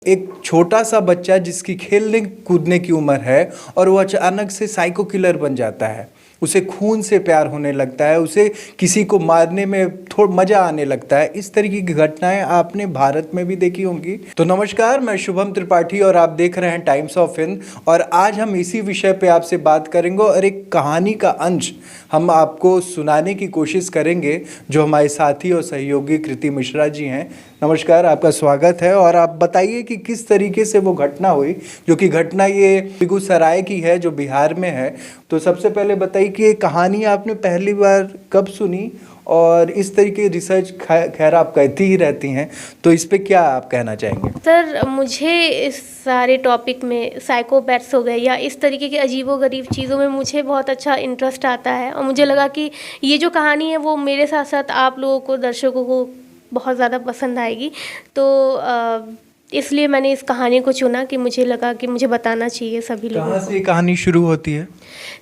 एक छोटा सा बच्चा जिसकी खेलने कूदने की उम्र है और वो अचानक से साइको किलर बन जाता है। उसे खून से प्यार होने लगता है, उसे किसी को मारने में थोड़ा मज़ा आने लगता है। इस तरीके की घटनाएं आपने भारत में भी देखी होंगी। तो नमस्कार, मैं शुभम त्रिपाठी और आप देख रहे हैं टाइम्स ऑफ हिंद। और आज हम इसी विषय पे आपसे बात करेंगे और एक कहानी का अंश हम आपको सुनाने की कोशिश करेंगे, जो हमारे साथी और सहयोगी कृति मिश्रा जी हैं। नमस्कार, आपका स्वागत है। और आप बताइए कि किस तरीके से वो घटना हुई, जो कि घटना ये बेगूसराय की है, जो बिहार में है। तो सबसे पहले बताइए कि ये कहानी आपने पहली बार कब सुनी, और इस तरीके की रिसर्च खैर आप कहती ही रहती हैं, तो इस पे क्या आप कहना चाहेंगे? सर, मुझे इस सारे टॉपिक में साइकोपैथ्स हो गए या इस तरीके की अजीबोगरीब चीज़ों में मुझे बहुत अच्छा इंटरेस्ट आता है। और मुझे लगा कि ये जो कहानी है वो मेरे साथ साथ आप लोगों को, दर्शकों को बहुत ज़्यादा पसंद आएगी। तो इसलिए मैंने इस कहानी को चुना कि मुझे लगा कि मुझे बताना चाहिए सभी लोगों को। कहाँ से ये कहानी शुरू होती है?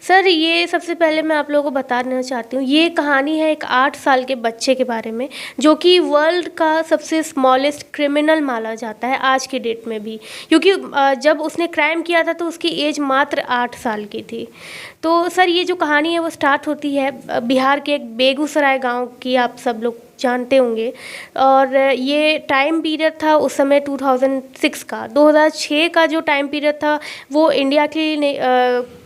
सर, ये सबसे पहले मैं आप लोगों को बताना चाहती हूँ, ये कहानी है एक 8 साल के बच्चे के बारे में, जो कि वर्ल्ड का सबसे स्मॉलेस्ट क्रिमिनल माना जाता है आज की डेट में भी। क्योंकि जब उसने क्राइम किया था तो उसकी एज मात्र 8 साल की थी। तो सर, ये जो कहानी है वो स्टार्ट होती है बिहार के एक बेगूसराय गाँव की, आप सब लोग जानते होंगे। और ये टाइम पीरियड था उस समय 2006 का। 2006 का जो टाइम पीरियड था वो इंडिया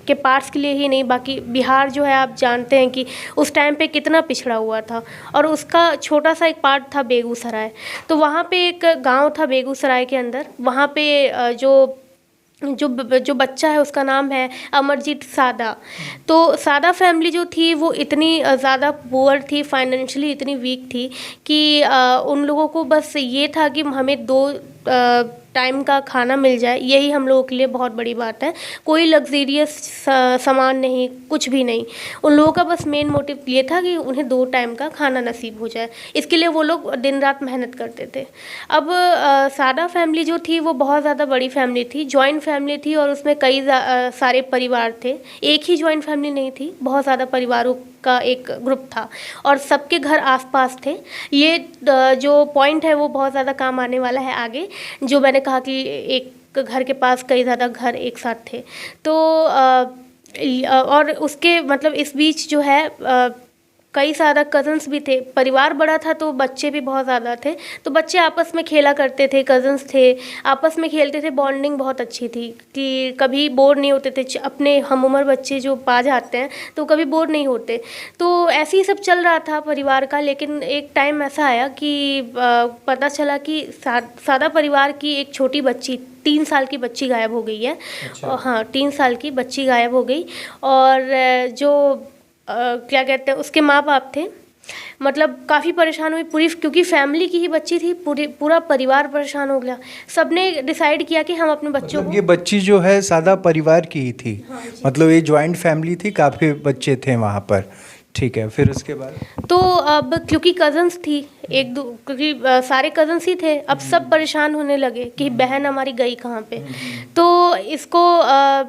के पार्ट्स के लिए ही नहीं, बाकी बिहार जो है आप जानते हैं कि उस टाइम पे कितना पिछड़ा हुआ था। और उसका छोटा सा एक पार्ट था बेगूसराय। तो वहाँ पे एक गांव था बेगूसराय के अंदर। वहाँ पे जो बच्चा है उसका नाम है अमरजीत सादा। तो सादा फैमिली जो थी वो इतनी ज़्यादा पुअर थी, फाइनेंशियली इतनी वीक थी कि उन लोगों को बस ये था कि हमें 2 टाइम का खाना मिल जाए, यही हम लोगों के लिए बहुत बड़ी बात है। कोई लग्जीरियस सामान नहीं, कुछ भी नहीं। उन लोगों का बस मेन मोटिव ये था कि उन्हें 2 टाइम का खाना नसीब हो जाए। इसके लिए वो लोग दिन रात मेहनत करते थे। अब सादा फैमिली जो थी वो बहुत ज़्यादा बड़ी फैमिली थी, जॉइंट फैमिली थी। और उसमें कई सारे परिवार थे। एक ही जॉइंट फैमिली नहीं थी, बहुत ज़्यादा परिवारों का एक ग्रुप था और सबके घर आसपास थे। ये जो पॉइंट है वो बहुत ज़्यादा काम आने वाला है आगे, जो मैंने कहा कि एक घर के पास कई ज़्यादा घर एक साथ थे। तो और उसके मतलब इस बीच जो है कई सारा कज़न्स भी थे। परिवार बड़ा था तो बच्चे भी बहुत ज़्यादा थे। तो बच्चे आपस में खेला करते थे, कज़न्स थे, आपस में खेलते थे। बॉन्डिंग बहुत अच्छी थी कि कभी बोर नहीं होते थे। अपने हम उम्र बच्चे जो पा जाते हैं तो कभी बोर नहीं होते। तो ऐसे ही सब चल रहा था परिवार का। लेकिन एक टाइम ऐसा आया कि पता चला कि सादा परिवार की एक छोटी बच्ची, 3 साल की बच्ची गायब हो गई है। अच्छा। हाँ, 3 साल की बच्ची गायब हो गई। और जो क्या कहते हैं, उसके माँ बाप थे, मतलब काफ़ी परेशान हुई पूरी, क्योंकि फैमिली की ही बच्ची थी। पूरा परिवार परेशान हो गया। सबने डिसाइड किया कि हम अपने बच्चों मतलब को, ये बच्ची जो है सादा परिवार की ही थी? हाँ जी। मतलब ये जॉइंट फैमिली थी, काफ़ी बच्चे थे वहाँ पर। ठीक है, फिर उसके बाद? तो अब क्योंकि कज़न्स थी, एक दो, क्योंकि सारे कज़न्स ही थे, अब सब परेशान होने लगे कि बहन हमारी गई कहाँ पे। तो इसको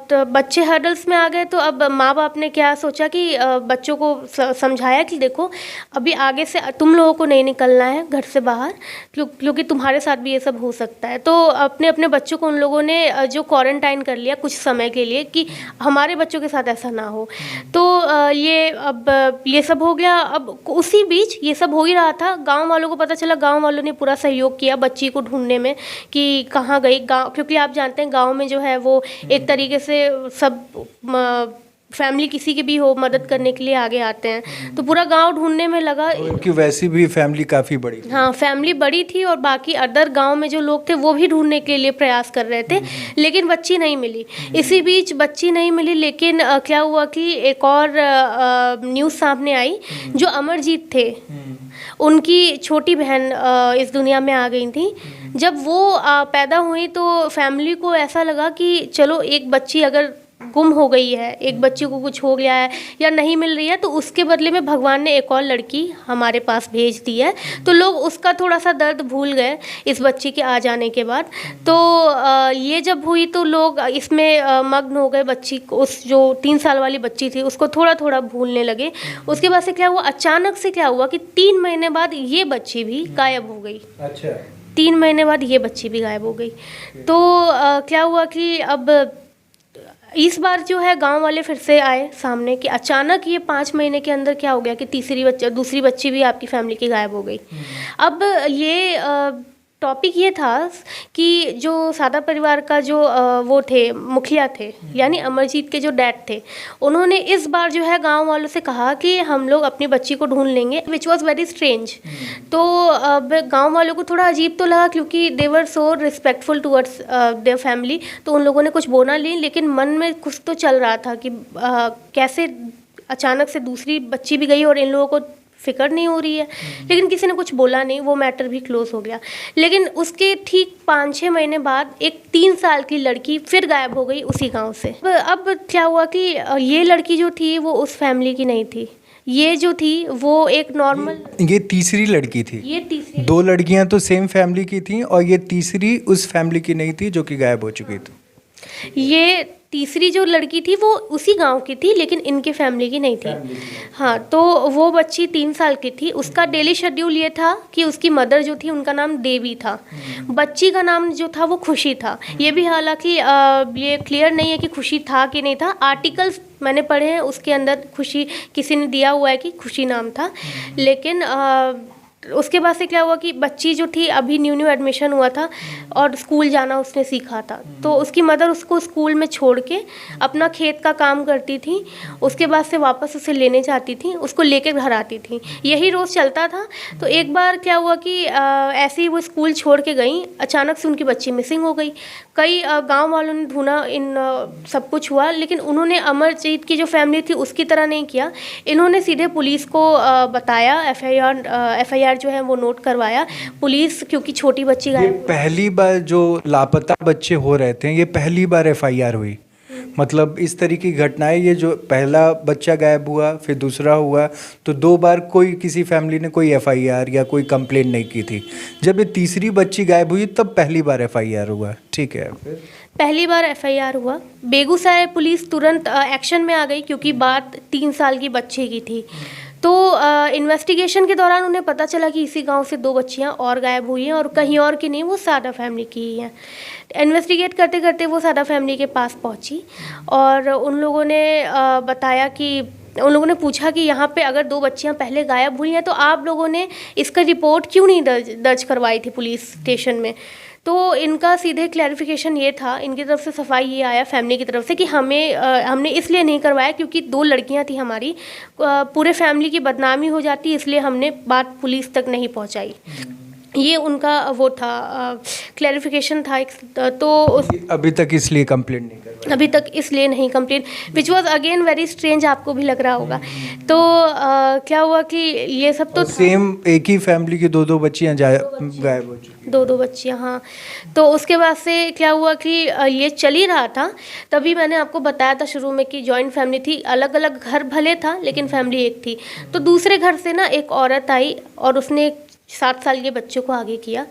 तो बच्चे हर्डल्स में आ गए। तो अब माँ बाप ने क्या सोचा कि बच्चों को समझाया कि देखो, अभी आगे से तुम लोगों को नहीं निकलना है घर से बाहर, क्योंकि तुम्हारे साथ भी ये सब हो सकता है। तो अपने अपने बच्चों को उन लोगों ने जो क्वारंटाइन कर लिया कुछ समय के लिए, कि हमारे बच्चों के साथ ऐसा ना हो। तो ये सब हो गया। अब उसी बीच ये सब हो ही रहा था, गांव वालों को पता चला। गांव वालों ने पूरा सहयोग किया बच्ची को ढूंढने में कि कहाँ गई। गांव, क्योंकि आप जानते हैं गांव में जो है वो एक तरीके से सब फैमिली किसी की भी हो मदद करने के लिए आगे आते हैं। तो पूरा गांव ढूंढने में लगा। उनकी वैसी भी फैमिली काफ़ी बड़ी थी। हाँ, फैमिली बड़ी थी और बाकी अदर गांव में जो लोग थे वो भी ढूंढने के लिए प्रयास कर रहे थे, लेकिन बच्ची नहीं मिली। इसी बीच बच्ची नहीं मिली, लेकिन क्या हुआ कि एक और न्यूज़ सामने आई। जो अमरजीत थे, उनकी छोटी बहन इस दुनिया में आ गई थी। जब वो पैदा हुई तो फैमिली को ऐसा लगा कि चलो, एक बच्ची अगर गुम हो गई है, एक बच्ची को कुछ हो गया है या नहीं मिल रही है, तो उसके बदले में भगवान ने एक और लड़की हमारे पास भेज दी है। तो लोग उसका थोड़ा सा दर्द भूल गए इस बच्ची के आ जाने के बाद। तो ये जब हुई तो लोग इसमें मग्न हो गए। बच्ची को, उस जो 3 साल वाली बच्ची थी, उसको थोड़ा थोड़ा भूलने लगे। उसके बाद से क्या हुआ, अचानक से क्या हुआ कि 3 महीने बाद ये बच्ची भी गायब हो गई। अच्छा। 3 महीने बाद ये बच्ची भी गायब हो गई। तो क्या हुआ कि अब इस बार जो है गांव वाले फिर से आए सामने कि अचानक ये 5 महीने के अंदर क्या हो गया कि दूसरी बच्ची भी आपकी फैमिली की गायब हो गई। अब ये टॉपिक ये था कि जो सादा परिवार का जो वो थे मुखिया थे, यानी अमरजीत के जो डैड थे, उन्होंने इस बार जो है गांव वालों से कहा कि हम लोग अपनी बच्ची को ढूंढ लेंगे, विच वॉज वेरी स्ट्रेंज। तो अब गांव वालों को थोड़ा अजीब तो लगा क्योंकि दे वर सो रिस्पेक्टफुल टुवर्ड्स देयर फैमिली, तो उन लोगों ने कुछ बोला नहीं, लेकिन मन में कुछ तो चल रहा था कि कैसे अचानक से दूसरी बच्ची भी गई और इन लोगों को फिक्र नहीं हो रही है। लेकिन किसी ने कुछ बोला नहीं, वो मैटर भी क्लोज हो गया। लेकिन उसके ठीक 5-6 महीने बाद एक 3 साल की लड़की फिर गायब हो गई उसी गांव से। अब क्या हुआ कि ये लड़की जो थी वो उस फैमिली की नहीं थी, ये जो थी वो एक नॉर्मल, ये तीसरी लड़की थी। ये तीसरी, 2 लड़कियां तो सेम फैमिली की थी और ये तीसरी उस फैमिली की नहीं थी जो कि गायब हो चुकी थी। ये तीसरी जो लड़की थी वो उसी गांव की थी लेकिन इनके फैमिली की नहीं थी। हाँ, तो वो बच्ची 3 साल की थी। उसका डेली शेड्यूल ये था कि उसकी मदर जो थी उनका नाम देवी था, बच्ची का नाम जो था वो खुशी था। ये भी हालांकि ये क्लियर नहीं है कि खुशी था कि नहीं था, आर्टिकल्स मैंने पढ़े हैं उसके अंदर खुशी किसी ने दिया हुआ है कि खुशी नाम था। लेकिन उसके बाद से क्या हुआ कि बच्ची जो थी अभी न्यू एडमिशन हुआ था और स्कूल जाना उसने सीखा था, तो उसकी मदर उसको स्कूल में छोड़ के अपना खेत का काम करती थी, उसके बाद से वापस उसे लेने जाती थी, उसको लेके घर आती थी, यही रोज़ चलता था। तो एक बार क्या हुआ कि ऐसे ही वो स्कूल छोड़ के गई, अचानक से उनकी बच्ची मिसिंग हो गई। कई गांव वालों ने ढूंढा, इन सब कुछ हुआ, लेकिन उन्होंने अमरजीत की जो फैमिली थी उसकी तरह नहीं किया। इन्होंने सीधे पुलिस को बताया, एफआईआर जो है वो नोट करवाया। पुलिस, क्योंकि छोटी बच्ची ये गायब, पहली बार जो लापता बच्चे हो रहे थे, ये पहली बार एफआईआर हुई। मतलब इस तरह की घटनाएं, ये जो पहला बच्चा गायब हुआ फिर दूसरा हुआ, तो 2 बार कोई किसी फैमिली ने कोई एफआईआर या कोई कंप्लेंट नहीं की थी। जब ये तीसरी बच्ची गायब हुई तब पहली बार एफआईआर हुआ। ठीक है, फिर पहली बार एफआईआर हुआ। बेगूसराय पुलिस तुरंत एक्शन में आ गई क्योंकि बात 3 साल की बच्चे की थी। तो इन्वेस्टिगेशन के दौरान उन्हें पता चला कि इसी गांव से 2 बच्चियां और गायब हुई हैं और कहीं और की नहीं, वो सादा फैमिली की ही हैं। इन्वेस्टिगेट करते करते वो सादा फैमिली के पास पहुंची और उन लोगों ने बताया कि उन लोगों ने पूछा कि यहाँ पे अगर 2 बच्चियाँ पहले गायब हुई हैं तो आप लोगों ने इसका रिपोर्ट क्यों नहीं दर्ज करवाई थी पुलिस स्टेशन में। तो इनका सीधे क्लैरिफिकेशन ये था, इनकी तरफ से सफाई ये आया फैमिली की तरफ से कि हमने इसलिए नहीं करवाया क्योंकि 2 लड़कियाँ थी हमारी, पूरे फैमिली की बदनामी हो जाती, इसलिए हमने बात पुलिस तक नहीं पहुँचाई। ये उनका वो था, क्लैरिफिकेशन था। तो अभी तक इसलिए कंप्लेंट नहीं करवाई, अभी तक इसलिए नहीं complaint, which was again very strange, आपको भी लग रहा होगा। तो क्या हुआ कि ये सब तो सेम एक ही फैमिली की 2-2 बच्चियां गायब हो चुकी, 2-2 बच्चियाँ। हाँ, तो उसके बाद से क्या हुआ कि ये चल ही रहा था। तभी मैंने आपको बताया था शुरू में कि जॉइंट फैमिली थी, अलग अलग घर भले था लेकिन फैमिली एक थी। तो दूसरे घर से ना एक औरत आई और उसने 7 साल के बच्चे को आगे किया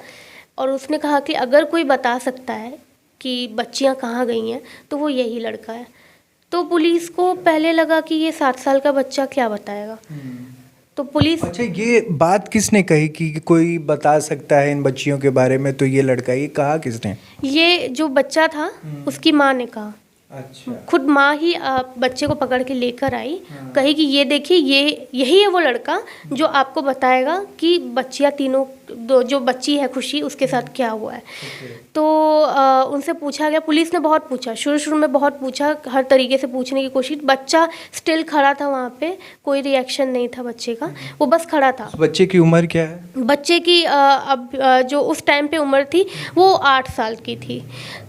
और उसने कहा कि अगर कोई बता सकता है कि बच्चियां कहाँ गई हैं तो वो यही लड़का है। तो पुलिस को पहले लगा कि ये 7 साल का बच्चा क्या बताएगा, तो पुलिस, अच्छा, ये बात किसने कही कि कोई बता सकता है इन बच्चियों के बारे में, तो ये लड़का, ये कहा किसने? ये जो बच्चा था उसकी माँ ने कहा। अच्छा, खुद माँ ही बच्चे को पकड़ के लेकर आई, कही कि ये देखिए, यही है वो लड़का जो आपको बताएगा कि बच्चियाँ तीनों, जो बच्ची है खुशी, उसके साथ क्या हुआ है। तो उनसे पूछा गया, पुलिस ने बहुत पूछा, शुरू में बहुत पूछा, हर तरीके से पूछने की कोशिश। बच्चा स्टिल खड़ा था वहाँ पे, कोई रिएक्शन नहीं था बच्चे का, वो बस खड़ा था। बच्चे की उम्र क्या है? बच्चे की अब जो उस टाइम पे उम्र थी वो 8 साल की थी।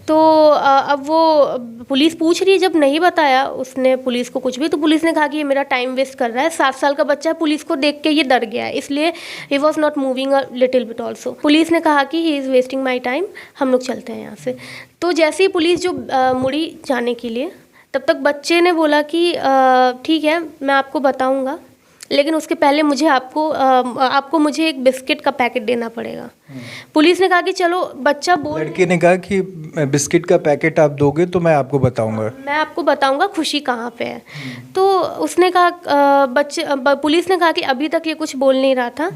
तो अब वो पुलिस पूछ रही है, जब नहीं बताया उसने पुलिस को कुछ भी, तो पुलिस ने कहा कि ये मेरा टाइम वेस्ट कर रहा है, 7 साल का बच्चा है, पुलिस को देख के ये डर गया है, इसलिए he was not moving a little bit also. Police ने कहा कि he is wasting my time, हम लोग चलते हैं यहाँ से। तो जैसे ही पुलिस जो मुड़ी जाने के लिए, तब तक बच्चे ने बोला कि ठीक है, मैं आपको बताऊँगा, लेकिन उसके पहले आपको मुझे एक बिस्किट का पैकेट देना पड़ेगा। पुलिस ने कहा कि चलो बच्चा बोल, लड़के ने कहा कि बिस्किट का पैकेट आप दोगे तो मैं आपको बताऊंगा, मैं आपको बताऊंगा खुशी कहाँ पे है। तो उसने कहा पुलिस ने कहा कि अभी तक ये कुछ बोल नहीं रहा था,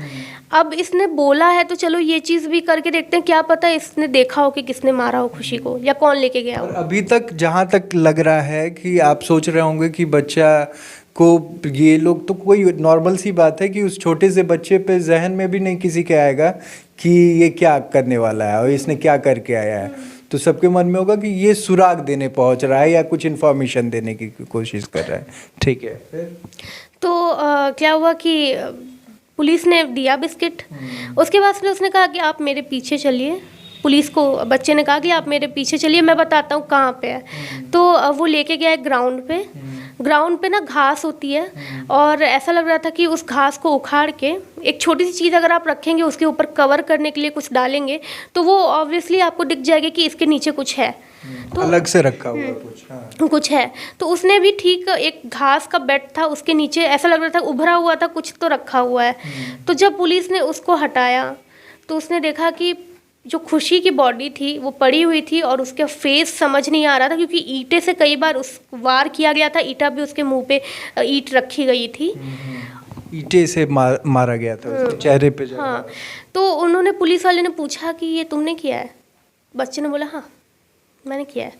अब इसने बोला है तो चलो ये चीज़ भी करके देखते हैं, क्या पता इसने देखा हो कि किसने मारा हो खुशी को या कौन लेके गया हो। और अभी तक जहाँ तक लग रहा है कि आप सोच रहे होंगे कि बच्चा को, ये लोग तो कोई नॉर्मल सी बात है कि उस छोटे से बच्चे पे जहन में भी नहीं किसी के आएगा कि ये क्या करने वाला है और इसने क्या करके आया है। तो सबके मन में होगा कि ये सुराग देने पहुंच रहा है या कुछ इन्फॉर्मेशन देने की कोशिश कर रहा है। ठीक है, तो क्या हुआ कि पुलिस ने दिया बिस्किट। उसके बाद फिर उसने कहा कि आप मेरे पीछे चलिए। पुलिस को बच्चे ने कहा कि आप मेरे पीछे चलिए, मैं बताता हूँ कहाँ पे है। तो वो लेके गया एक ग्राउंड पे ना घास होती है, और ऐसा लग रहा था कि उस घास को उखाड़ के एक छोटी सी चीज़ अगर आप रखेंगे, उसके ऊपर कवर करने के लिए कुछ डालेंगे, तो वो ऑब्वियसली आपको दिख जाएगा कि इसके नीचे कुछ है। तो अलग से रखा हुआ कुछ, हाँ। कुछ है। तो उसने भी ठीक एक घास का बेड था, उसके नीचे ऐसा लग रहा था उभरा हुआ था, कुछ तो रखा हुआ है। तो जब पुलिस ने उसको हटाया तो उसने देखा कि जो खुशी की बॉडी थी वो पड़ी हुई थी, और उसका फेस समझ नहीं आ रहा था क्योंकि ईंटे से कई बार उस वार किया गया था, ईंटा भी उसके मुंह पे ईंट रखी गई थी, ईंटे से मारा गया था उसके चेहरे पे। हाँ। तो उन्होंने, पुलिस वाले ने पूछा कि ये तुमने किया है? बच्चे ने बोला हाँ मैंने किया है।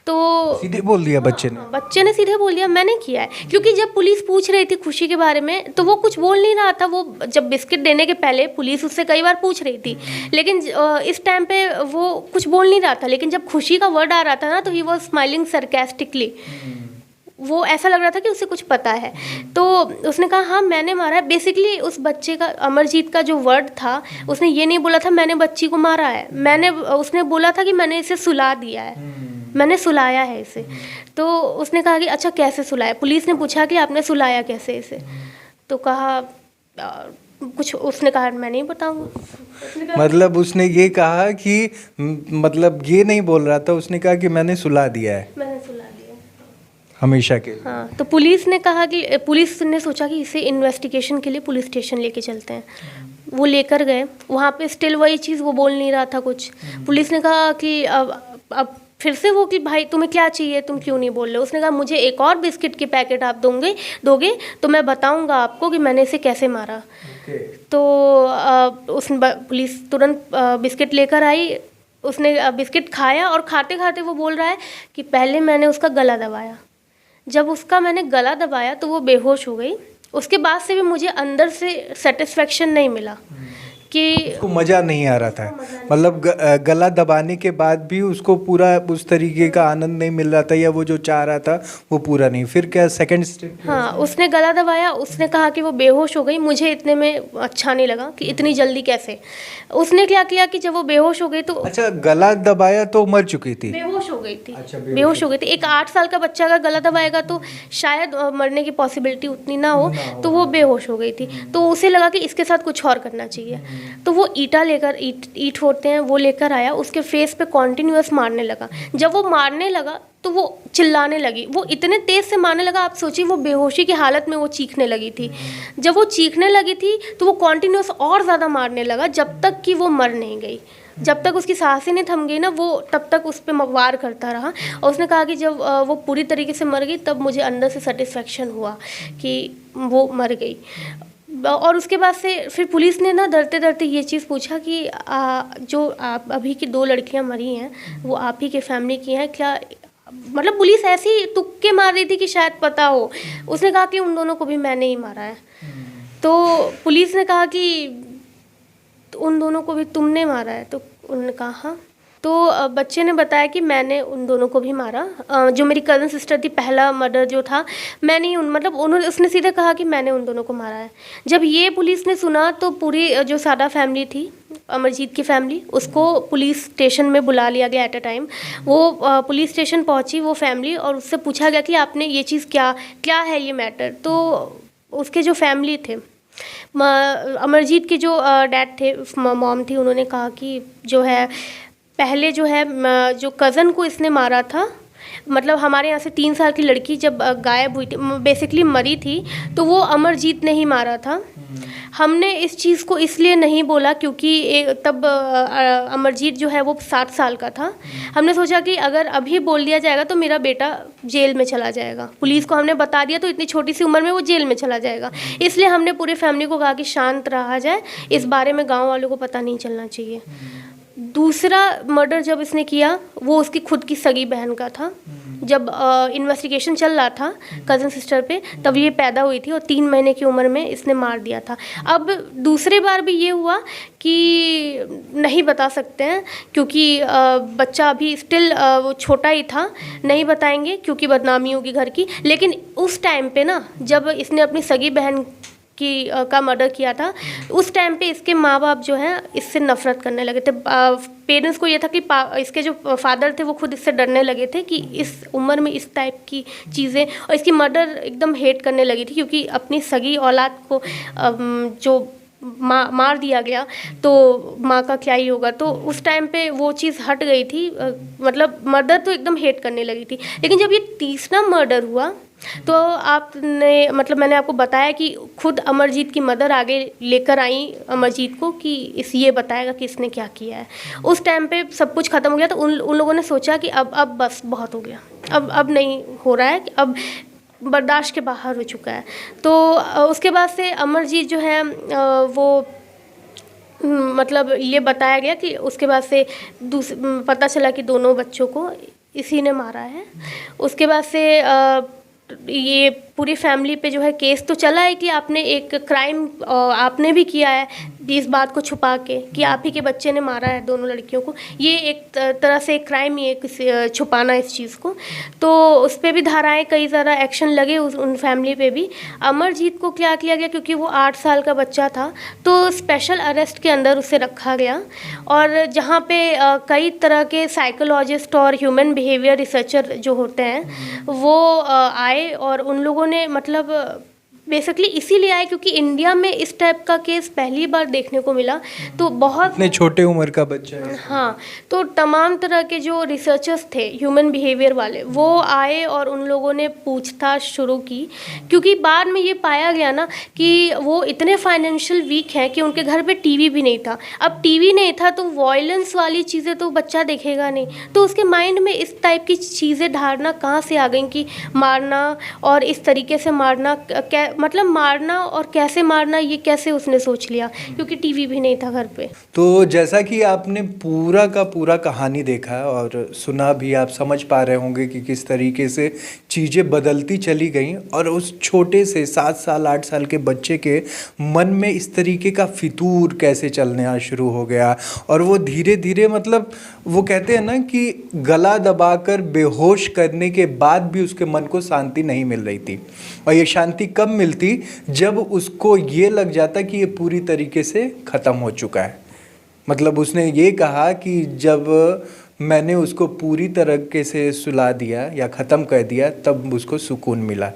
तो सीधे बोल दिया बच्चे ने? बच्चे ने सीधे बोल दिया मैंने किया है, क्योंकि जब पुलिस पूछ रही थी खुशी के बारे में तो वो कुछ बोल नहीं रहा था। वो जब बिस्किट देने के पहले पुलिस उससे कई बार पूछ रही थी, लेकिन इस टाइम पे वो कुछ बोल नहीं रहा था। लेकिन जब खुशी का वर्ड आ रहा था ना, तो ही वॉज स्माइलिंग सरकास्टिकली। वो ऐसा लग रहा था कि उसे कुछ पता है। तो उसने कहा हाँ मैंने मारा है। बेसिकली उस बच्चे का, अमरजीत का जो वर्ड था, उसने ये नहीं बोला था मैंने बच्ची को मारा है, उसने बोला था कि मैंने इसे सुला दिया है, मैंने सुलाया है इसे। तो उसने कहा कि अच्छा कैसे सुलाया? पुलिस ने पूछा कि आपने सुलाया कैसे इसे? तो कहा कुछ, उसने कहा मैं नहीं बताऊंगा। मतलब उसने ये कहा कि, मतलब ये नहीं बोल रहा था, उसने कहा कि मैंने सुला दिया है, मैंने सुला दिया हमेशा के। हाँ। तो पुलिस ने कहा कि, पुलिस ने सोचा कि इसे इन्वेस्टिगेशन के लिए पुलिस स्टेशन लेके चलते हैं। वो लेकर गए, वहाँ पे स्टिल वही चीज़, वो बोल नहीं रहा था कुछ। पुलिस ने कहा कि अब फिर से वो कि भाई तुम्हें क्या चाहिए, तुम क्यों नहीं बोल रहे? उसने कहा मुझे एक और बिस्किट के पैकेट आप दोगे तो मैं बताऊंगा आपको कि मैंने इसे कैसे मारा। तो पुलिस तुरंत बिस्किट लेकर आई। उसने बिस्किट खाया, और खाते खाते वो बोल रहा है कि पहले मैंने उसका गला दबाया, जब उसका मैंने गला दबाया तो वो बेहोश हो गई। उसके बाद से भी मुझे अंदर से सेटिस्फेक्शन नहीं मिला कि उसको मज़ा नहीं आ रहा था। मतलब गला दबाने के बाद भी उसको पूरा उस तरीके का आनंद नहीं मिल रहा था, या वो जो चाह रहा था वो पूरा नहीं। फिर क्या सेकंड स्टेप? हाँ, उसने गला दबाया, उसने कहा कि वो बेहोश हो गई। मुझे इतने में अच्छा नहीं लगा कि इतनी जल्दी कैसे। उसने क्या किया कि जब वो बेहोश हो गई तो, अच्छा गला दबाया तो मर चुकी थी? बेहोश हो गई थी। अच्छा, बेहोश हो गई थी। एक 8 साल का बच्चा अगर गला दबाएगा तो शायद मरने की पॉसिबिलिटी उतनी ना हो, तो वो बेहोश हो गई थी। तो उसे लगा कि इसके साथ कुछ और करना चाहिए। तो वो ईंट होते हैं वो लेकर आया, उसके फेस पे कॉन्टिन्यूअस मारने लगा। जब वो मारने लगा तो वो चिल्लाने लगी। वो इतने तेज़ से मारने लगा, आप सोचिए वो बेहोशी की हालत में वो चीखने लगी थी। जब वो चीखने लगी थी तो वो कॉन्टिन्यूअस और ज़्यादा मारने लगा, जब तक कि वो मर नहीं गई। जब तक उसकी सांसें नहीं थम गई ना, वो तब तक उस पर वार करता रहा। और उसने कहा कि जब वो पूरी तरीके से मर गई तब मुझे अंदर से सेटिस्फेक्शन हुआ कि वो मर गई। और उसके बाद से फिर पुलिस ने ना डरते डरते ये चीज़ पूछा कि जो आप अभी की 2 लड़कियां मरी हैं वो आप ही के फैमिली की हैं क्या? मतलब पुलिस ऐसी तुक्के मार रही थी कि शायद पता हो। उसने कहा कि उन दोनों को भी मैंने ही मारा है। तो पुलिस ने कहा कि उन दोनों को भी तुमने मारा है? तो उन्होंने कहा हाँ। तो बच्चे ने बताया कि मैंने उन दोनों को भी मारा। जो मेरी कज़न सिस्टर थी, पहला मर्डर जो था मैंने ही उसने सीधे कहा कि मैंने उन दोनों को मारा है। जब ये पुलिस ने सुना तो पूरी जो सादा फैमिली थी, अमरजीत की फैमिली, उसको पुलिस स्टेशन में बुला लिया गया एट अ टाइम। वो पुलिस स्टेशन पहुंची वो फैमिली, और उससे पूछा गया कि आपने ये चीज़ क्या है ये मैटर। तो उसके जो फैमिली थे, अमरजीत के जो डैड थे, मॉम थी, उन्होंने कहा कि जो है पहले जो है जो कज़न को इसने मारा था, मतलब हमारे यहाँ से 3 साल की लड़की जब गायब हुई थी, बेसिकली मरी थी, तो वो अमरजीत ने ही मारा था। हमने इस चीज़ को इसलिए नहीं बोला क्योंकि तब अमरजीत जो है वो 7 साल का था। हमने सोचा कि अगर अभी बोल दिया जाएगा तो मेरा बेटा जेल में चला जाएगा, पुलिस को हमने बता दिया तो इतनी छोटी सी उम्र में वो जेल में चला जाएगा। इसलिए हमने पूरी फैमिली को कहा कि शांत रहा जाए, इस बारे में गाँव वालों को पता नहीं चलना चाहिए। दूसरा मर्डर जब इसने किया वो उसकी खुद की सगी बहन का था। जब इन्वेस्टिगेशन चल रहा था कज़न सिस्टर पे, तब ये पैदा हुई थी और 3 महीने की उम्र में इसने मार दिया था। अब दूसरी बार भी ये हुआ कि नहीं बता सकते हैं क्योंकि बच्चा अभी स्टिल वो छोटा ही था, नहीं बताएंगे क्योंकि बदनामी होगी घर की। लेकिन उस टाइम पे ना, जब इसने अपनी सगी बहन का मर्डर किया था, उस टाइम पे इसके माँ बाप जो हैं इससे नफ़रत करने लगे थे। पेरेंट्स को ये था कि इसके जो फादर थे वो खुद इससे डरने लगे थे कि इस उम्र में इस टाइप की चीज़ें, और इसकी मर्डर एकदम हेट करने लगी थी क्योंकि अपनी सगी औलाद को जो मार दिया गया तो माँ का क्या ही होगा। तो उस टाइम पे वो चीज़ हट गई थी, मतलब मर्डर तो एकदम हेट करने लगी थी। लेकिन जब ये तीसरा मर्डर हुआ तो आपने, मतलब मैंने आपको बताया कि खुद अमरजीत की मदर आगे लेकर आई अमरजीत को कि ये बताएगा कि इसने क्या किया है। उस टाइम पे सब कुछ ख़त्म हो गया। तो उन लोगों ने सोचा कि अब बस बहुत हो गया, अब नहीं हो रहा है, अब बर्दाश्त के बाहर हो चुका है। तो उसके बाद से अमरजीत जो है वो मतलब ये बताया गया कि उसके बाद से पता चला कि दोनों बच्चों को इसी ने मारा है। उसके बाद से ये पूरी फैमिली पे जो है केस तो चला है कि आपने एक क्राइम आपने भी किया है, इस बात को छुपा के कि आप ही के बच्चे ने मारा है दोनों लड़कियों को। ये एक तरह से एक क्राइम ही है, छुपाना इस चीज़ को। तो उस पर भी धाराएं, कई ज़्यादा एक्शन लगे उन फैमिली पे भी। अमरजीत को क्या किया गया, क्योंकि वो 8 साल का बच्चा था तो स्पेशल अरेस्ट के अंदर उसे रखा गया, और जहाँ पे कई तरह के साइकोलॉजिस्ट और ह्यूमन बिहेवियर रिसर्चर जो होते हैं वो आए, और उन लोगों ने मतलब बेसिकली इसीलिए आए क्योंकि इंडिया में इस टाइप का केस पहली बार देखने को मिला। तो बहुत इतने छोटे उम्र का बच्चा है। हाँ, तो तमाम तरह के जो रिसर्चर्स थे ह्यूमन बिहेवियर वाले वो आए और उन लोगों ने पूछताछ शुरू की, क्योंकि बाद में ये पाया गया ना कि वो इतने फाइनेंशियल वीक हैं कि उनके घर पे टीवी भी नहीं था। अब टीवी नहीं था तो वॉयलेंस वाली चीज़ें तो बच्चा देखेगा नहीं, तो उसके माइंड में इस टाइप की चीज़ें धारणा कहाँ से आ गई कि मारना और इस तरीके से मारना, मतलब मारना और कैसे मारना, ये कैसे उसने सोच लिया, क्योंकि टीवी भी नहीं था घर पे। तो जैसा कि आपने पूरा का पूरा कहानी देखा और सुना भी, आप समझ पा रहे होंगे कि किस तरीके से चीज़ें बदलती चली गई, और उस छोटे से 7 साल 8 साल के बच्चे के मन में इस तरीके का फितूर कैसे चलना शुरू हो गया, और वो धीरे धीरे, मतलब वो कहते हैं ना कि गला दबाकर बेहोश करने के बाद भी उसके मन को शांति नहीं मिल रही थी। और ये शांति कब मिलती, जब उसको ये लग जाता कि ये पूरी तरीके से ख़त्म हो चुका है। मतलब उसने ये कहा कि जब मैंने उसको पूरी तरीके से सुला दिया या ख़त्म कर दिया तब उसको सुकून मिला।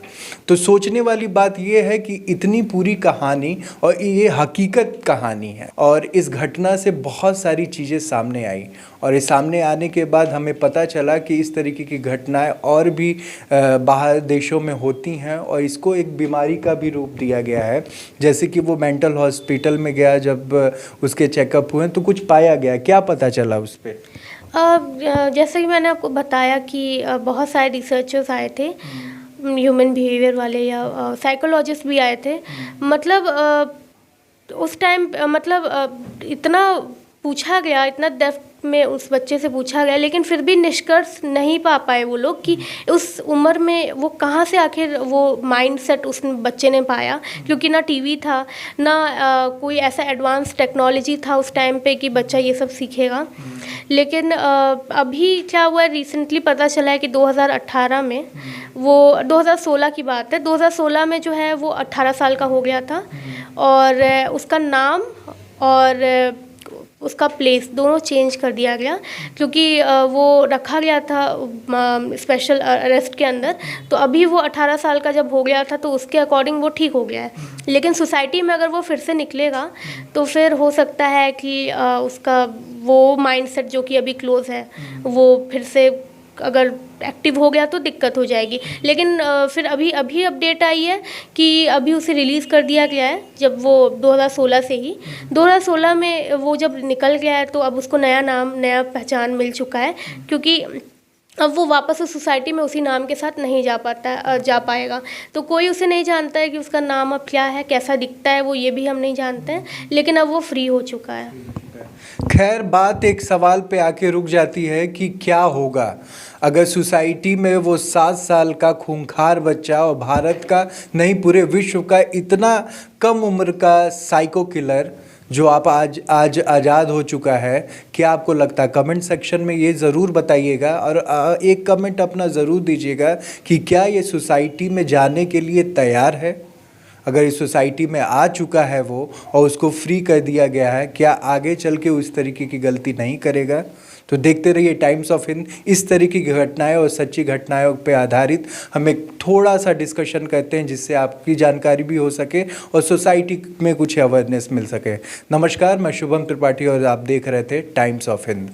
तो सोचने वाली बात ये है कि इतनी पूरी कहानी, और ये हकीकत कहानी है, और इस घटना से बहुत सारी चीज़ें सामने आई, और ये सामने आने के बाद हमें पता चला कि इस तरीके की घटनाएं और भी बाहर देशों में होती हैं, और इसको एक बीमारी का भी रूप दिया गया है। जैसे कि वो मेंटल हॉस्पिटल में गया, जब उसके चेकअप हुए तो कुछ पाया गया, क्या पता चला उस पर? जैसे कि मैंने आपको बताया कि बहुत सारे रिसर्चर्स आए थे, ह्यूमन बिहेवियर वाले या साइकोलॉजिस्ट भी आए थे। मतलब उस टाइम मतलब इतना पूछा गया, इतना डेप्थ में उस बच्चे से पूछा गया, लेकिन फिर भी निष्कर्ष नहीं पा पाए वो लोग कि उस उम्र में वो कहाँ से आखिर वो माइंडसेट उस बच्चे ने पाया, क्योंकि ना टीवी था, ना कोई ऐसा एडवांस टेक्नोलॉजी था उस टाइम पे कि बच्चा ये सब सीखेगा। लेकिन अभी क्या हुआ, रिसेंटली पता चला है कि 2018 में, वो 2016 की बात है, 2016 में जो है वो 18 साल का हो गया था, और उसका नाम और उसका प्लेस दोनों चेंज कर दिया गया, क्योंकि वो रखा गया था स्पेशल अरेस्ट के अंदर। तो अभी वो 18 साल का जब हो गया था तो उसके अकॉर्डिंग वो ठीक हो गया है, लेकिन सोसाइटी में अगर वो फिर से निकलेगा तो फिर हो सकता है कि उसका वो माइंडसेट जो कि अभी क्लोज है वो फिर से अगर एक्टिव हो गया तो दिक्कत हो जाएगी। लेकिन फिर अभी अपडेट आई है कि अभी उसे रिलीज़ कर दिया गया है, जब वो 2016 से ही 2016 में वो जब निकल गया है तो अब उसको नया नाम, नया पहचान मिल चुका है, क्योंकि अब वो वापस उस सोसाइटी में उसी नाम के साथ नहीं जा पाएगा। तो कोई उसे नहीं जानता है कि उसका नाम अब क्या है, कैसा दिखता है, वो ये भी हम नहीं जानते हैं, लेकिन अब वो फ्री हो चुका है। खैर, बात एक सवाल पे आके रुक जाती है कि क्या होगा अगर सोसाइटी में वो 7 साल का खूंखार बच्चा और भारत का नहीं पूरे विश्व का इतना कम उम्र का साइको किलर जो आप आज आज़ाद हो चुका है, क्या आपको लगता है? कमेंट सेक्शन में ये ज़रूर बताइएगा और एक कमेंट अपना ज़रूर दीजिएगा कि क्या ये सोसाइटी में जाने के लिए तैयार है। अगर इस सोसाइटी में आ चुका है वो और उसको फ्री कर दिया गया है, क्या आगे चल के उस तरीके की गलती नहीं करेगा? तो देखते रहिए टाइम्स ऑफ हिंद। इस तरीके की घटनाएं और सच्ची घटनाओं पर आधारित हम एक थोड़ा सा डिस्कशन करते हैं, जिससे आपकी जानकारी भी हो सके और सोसाइटी में कुछ अवेयरनेस मिल सके। नमस्कार, मैं शुभम त्रिपाठी और आप देख रहे थे टाइम्स ऑफ हिंद।